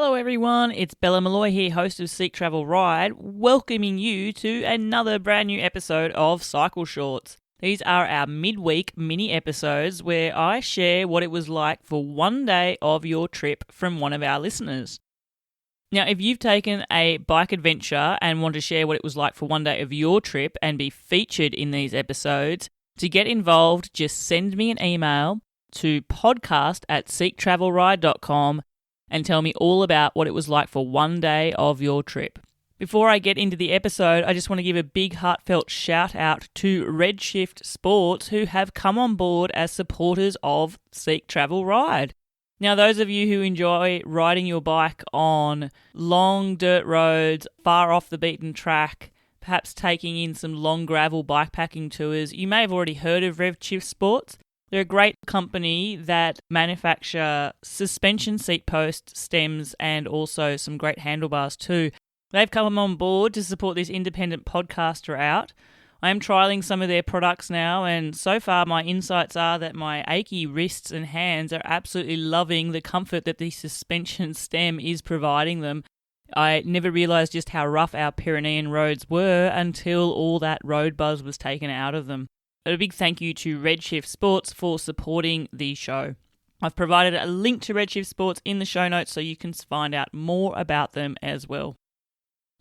Hello everyone, it's Bella Malloy here, host of Seek Travel Ride, welcoming you to another brand new episode of Cycle Shorts. These are our midweek mini episodes where I share what it was like for one day of your trip from one of our listeners. Now, if you've taken a bike adventure and want to share what it was like for one day of your trip and be featured in these episodes, to get involved, just send me an email to podcast@seektravelride.com and tell me all about what it was like for one day of your trip. Before I get into the episode, I just want to give a big heartfelt shout out to Redshift Sports who have come on board as supporters of Seek Travel Ride. Now, those of you who enjoy riding your bike on long dirt roads, far off the beaten track, perhaps taking in some long gravel bikepacking tours, you may have already heard of Redshift Sports. They're a great company that manufacture suspension seat posts, stems, and also some great handlebars too. They've come on board to support this independent podcaster out. I am trialling some of their products now, and so far my insights are that my achy wrists and hands are absolutely loving the comfort that the suspension stem is providing them. I never realised just how rough our Pyrenean roads were until all that road buzz was taken out of them. A big thank you to Redshift Sports for supporting the show. I've provided a link to Redshift Sports in the show notes so you can find out more about them as well.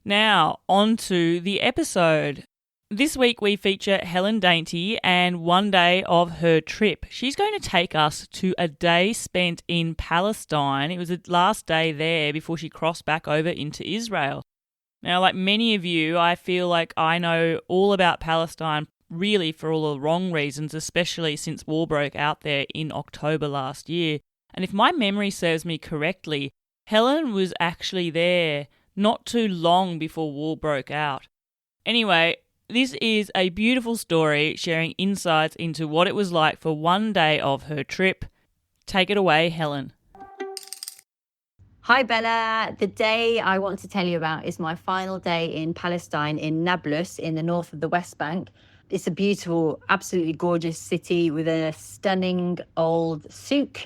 Now, on to the episode. This week we feature Helen Dainty and one day of her trip. She's going to take us to a day spent in Palestine. It was the last day there before she crossed back over into Israel. Now, like many of you, I feel like I know all about Palestine really for all the wrong reasons, especially since war broke out there in October last year. And if my memory serves me correctly, Helen was actually there not too long before war broke out. Anyway, this is a beautiful story sharing insights into what it was like for one day of her trip. Take it away, Helen. Hi Bella, the day I want to tell you about is my final day in Palestine in Nablus in the north of the West Bank. It's a beautiful, absolutely gorgeous city with a stunning old souk.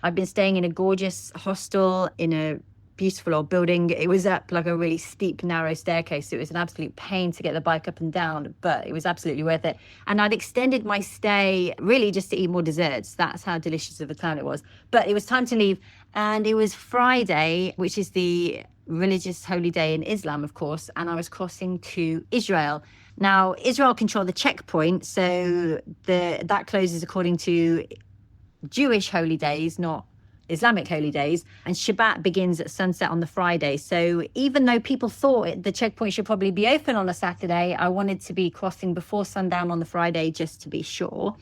I've been staying in a gorgeous hostel in a beautiful old building. It was up like a really steep, narrow staircase. So it was an absolute pain to get the bike up and down, but it was absolutely worth it. And I'd extended my stay really just to eat more desserts. That's how delicious of a town it was. But it was time to leave. And it was Friday, which is the religious holy day in Islam, of course. And I was crossing to Israel. Now, Israel control the checkpoint, so that closes according to Jewish holy days, not Islamic holy days, and Shabbat begins at sunset on the Friday. So even though people thought the checkpoint should probably be open on a Saturday, I wanted to be crossing before sundown on the Friday just to be sure.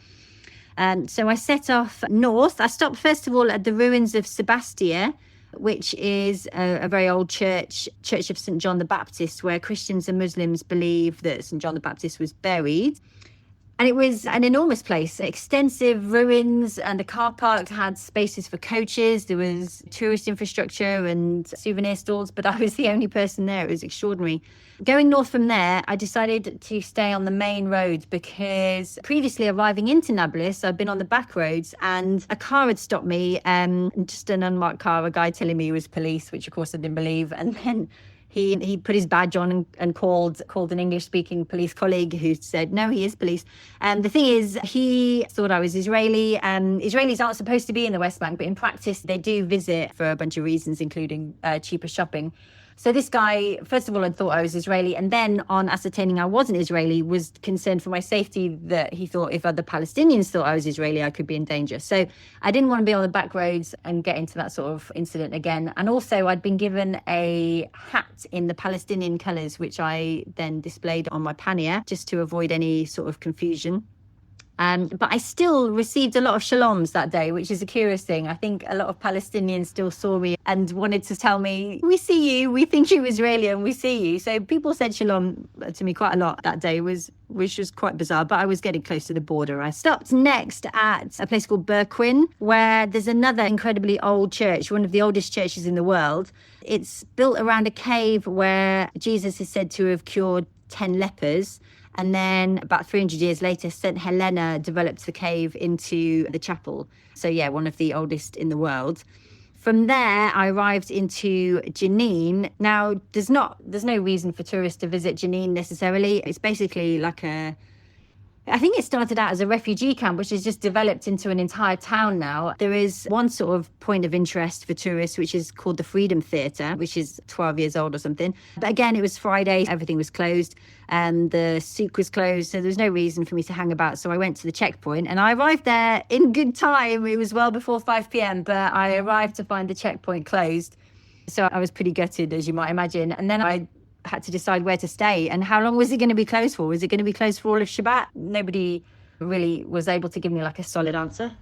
So I set off north. I stopped first of all at the ruins of Sebastia, which is a very old church of St. John the Baptist, where Christians and Muslims believe that St. John the Baptist was buried. And it was an enormous place, extensive ruins, and the car park had spaces for coaches. There was tourist infrastructure and souvenir stalls, but I was the only person there. It was extraordinary. Going north from there, I decided to stay on the main road because previously arriving into Nablus, I'd been on the back roads and a car had stopped me, just an unmarked car, a guy telling me he was police, which of course I didn't believe. And then he put his badge on and called an English-speaking police colleague who said, no, he is police. And the thing is, he thought I was Israeli. Israelis aren't supposed to be in the West Bank, but in practice, they do visit for a bunch of reasons, including cheaper shopping. So this guy, first of all, had thought I was Israeli, and then on ascertaining I wasn't Israeli, was concerned for my safety, that he thought if other Palestinians thought I was Israeli, I could be in danger. So I didn't want to be on the back roads and get into that sort of incident again. And also I'd been given a hat in the Palestinian colours, which I then displayed on my pannier just to avoid any sort of confusion. But I still received a lot of shaloms that day, which is a curious thing. I think a lot of Palestinians still saw me and wanted to tell me, we see you, we think you're Israeli and we see you. So people said shalom to me quite a lot that day, which was quite bizarre, but I was getting close to the border. I stopped next at a place called Berquin, where there's another incredibly old church, one of the oldest churches in the world. It's built around a cave where Jesus is said to have cured 10 lepers. And then about 300 years later, St. Helena developed the cave into the chapel. So yeah, one of the oldest in the world. From there, I arrived into Jenin. Now, there's no reason for tourists to visit Jenin necessarily. It's basically like I think it started out as a refugee camp, which has just developed into an entire town now. There is one sort of point of interest for tourists, which is called the Freedom Theatre, which is 12 years old or something. But again, it was Friday, everything was closed, and the souk was closed, so there was no reason for me to hang about. So I went to the checkpoint, and I arrived there in good time. It was well before 5 p.m, but I arrived to find the checkpoint closed. So I was pretty gutted, as you might imagine. And then I had to decide where to stay and how long was it going to be closed for. Was it going to be closed for all of Shabbat? Nobody really was able to give me like a solid answer.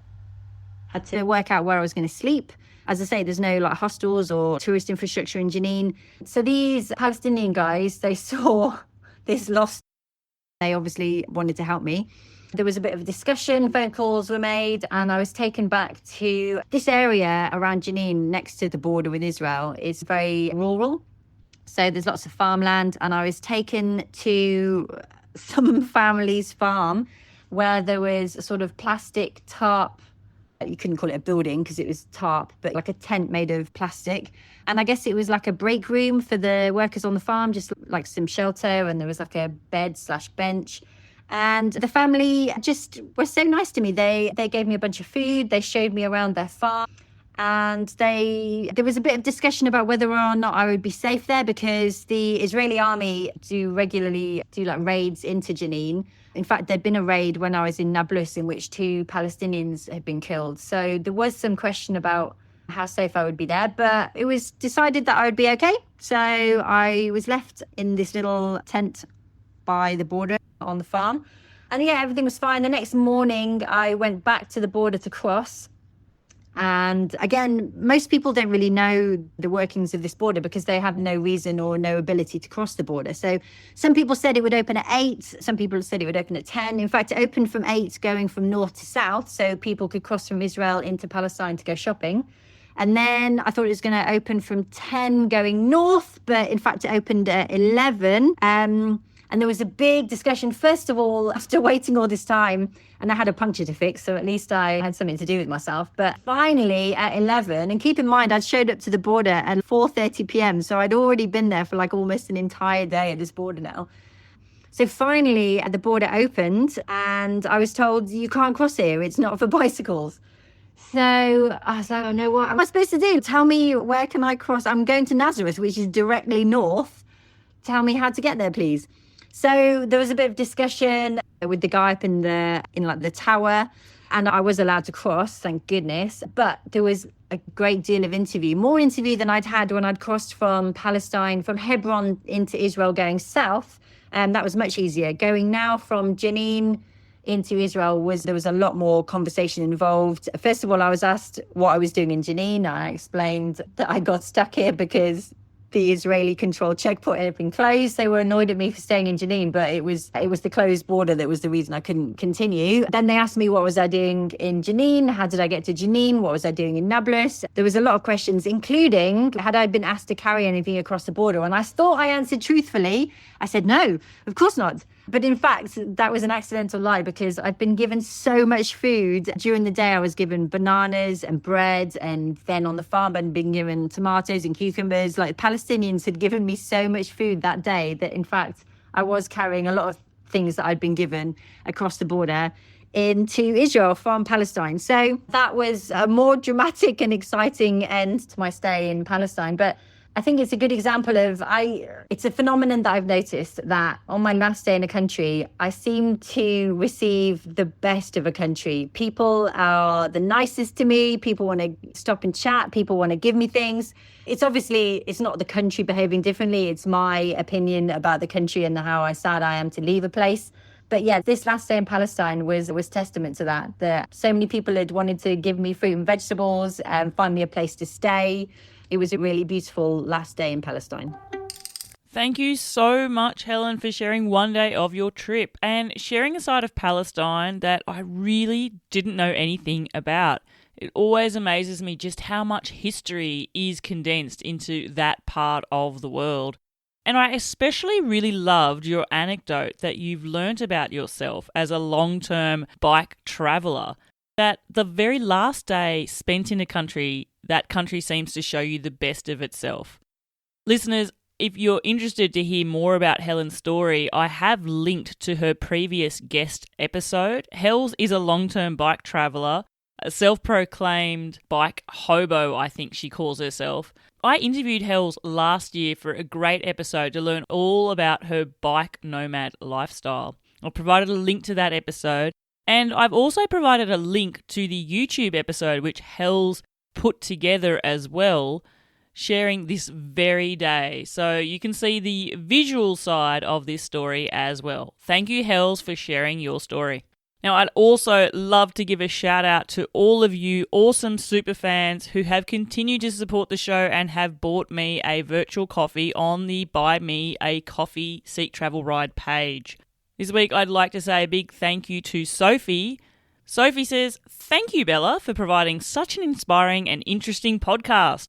Had to work out where I was going to sleep. As I say, there's no like hostels or tourist infrastructure in Jenin. So these Palestinian guys, they saw this lost. They obviously wanted to help me. There was a bit of a discussion, phone calls were made, and I was taken back to this area around Jenin next to the border with Israel. It's very rural. So there's lots of farmland, and I was taken to some family's farm where there was a sort of plastic tarp. You couldn't call it a building because it was tarp, but like a tent made of plastic. And I guess it was like a break room for the workers on the farm, just like some shelter, and there was like a bed/bench. And the family just were so nice to me. They gave me a bunch of food. They showed me around their farm. And there was a bit of discussion about whether or not I would be safe there, because the Israeli army regularly do like raids into Jenin. In fact, there'd been a raid when I was in Nablus in which 2 Palestinians had been killed. So there was some question about how safe I would be there, but it was decided that I would be okay. So I was left in this little tent by the border on the farm. And yeah, everything was fine. The next morning, I went back to the border to cross. And again, most people don't really know the workings of this border because they have no reason or no ability to cross the border. So some people said it would open at 8. Some people said it would open at 10. In fact, it opened from 8 going from north to south. So people could cross from Israel into Palestine to go shopping. And then I thought it was going to open from 10 going north, but in fact, it opened at 11. And there was a big discussion, first of all, after waiting all this time, and I had a puncture to fix, so at least I had something to do with myself. But finally at 11, and keep in mind, I'd showed up to the border at 4:30 p.m, so I'd already been there for like almost an entire day at this border now. So finally, the border opened, and I was told, you can't cross here, it's not for bicycles. So I was like, oh no, what am I supposed to do? Tell me, where can I cross? I'm going to Nazareth, which is directly north. Tell me how to get there, please. So there was a bit of discussion with the guy up in the tower, and I was allowed to cross, thank goodness. But there was a great deal of more interview than I'd had when I'd crossed from Palestine, from Hebron into Israel going south. And that was much easier. Going now from Jenin into Israel there was a lot more conversation involved. First of all, I was asked what I was doing in Jenin. I explained that I got stuck here because the Israeli-controlled checkpoint had been closed. They were annoyed at me for staying in Jenin, but it was the closed border that was the reason I couldn't continue. Then they asked me what was I doing in Jenin, how did I get to Jenin, what was I doing in Nablus. There was a lot of questions, including had I been asked to carry anything across the border. And I thought I answered truthfully. I said, no, of course not. But in fact, that was an accidental lie because I'd been given so much food. During the day, I was given bananas and bread, and then on the farm, I'd been given tomatoes and cucumbers. Like, Palestinians had given me so much food that day that, in fact, I was carrying a lot of things that I'd been given across the border into Israel from Palestine. So that was a more dramatic and exciting end to my stay in Palestine. But I think it's a good example of, it's a phenomenon that I've noticed that on my last day in a country, I seem to receive the best of a country. People are the nicest to me. People want to stop and chat. People want to give me things. It's not the country behaving differently. It's my opinion about the country and how sad I am to leave a place. But yeah, this last day in Palestine was testament to that so many people had wanted to give me fruit and vegetables and find me a place to stay. It was a really beautiful last day in Palestine. Thank you so much, Helen, for sharing one day of your trip and sharing a side of Palestine that I really didn't know anything about. It always amazes me just how much history is condensed into that part of the world. And I especially really loved your anecdote that you've learnt about yourself as a long-term bike traveller, that the very last day spent in a country that country seems to show you the best of itself. Listeners, if you're interested to hear more about Helen's story, I have linked to her previous guest episode. Hels is a long-term bike traveller, a self-proclaimed bike hobo, I think she calls herself. I interviewed Hels last year for a great episode to learn all about her bike nomad lifestyle. I've provided a link to that episode, and I've also provided a link to the YouTube episode which Hels put together as well, sharing this very day. So you can see the visual side of this story as well. Thank you, Hels, for sharing your story. Now, I'd also love to give a shout out to all of you awesome super fans who have continued to support the show and have bought me a virtual coffee on the Buy Me a Coffee Seek Travel Ride page. This week, I'd like to say a big thank you to Sophie. Sophie says, "Thank you, Bella, for providing such an inspiring and interesting podcast.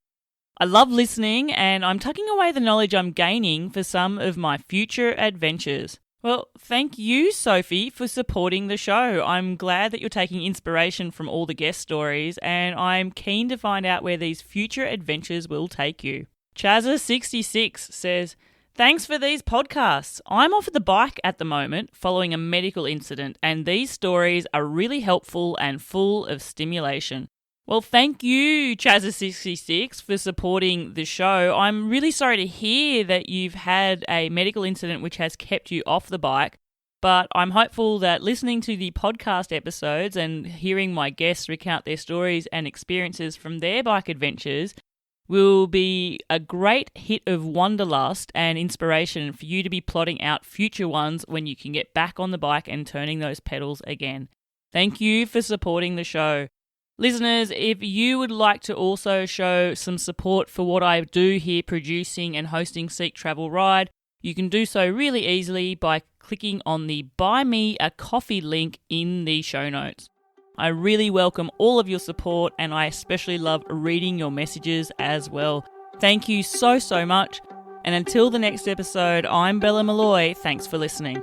I love listening and I'm tucking away the knowledge I'm gaining for some of my future adventures." Well, thank you, Sophie, for supporting the show. I'm glad that you're taking inspiration from all the guest stories, and I'm keen to find out where these future adventures will take you. Chazza66 says, "Thanks for these podcasts. I'm off the bike at the moment following a medical incident, and these stories are really helpful and full of stimulation." Well, thank you, Chazza66, for supporting the show. I'm really sorry to hear that you've had a medical incident which has kept you off the bike, but I'm hopeful that listening to the podcast episodes and hearing my guests recount their stories and experiences from their bike adventures will be a great hit of wanderlust and inspiration for you to be plotting out future ones when you can get back on the bike and turning those pedals again. Thank you for supporting the show. Listeners, if you would like to also show some support for what I do here producing and hosting Seek Travel Ride, you can do so really easily by clicking on the Buy Me a Coffee link in the show notes. I really welcome all of your support, and I especially love reading your messages as well. Thank you so much, and until the next episode, I'm Bella Malloy. Thanks for listening.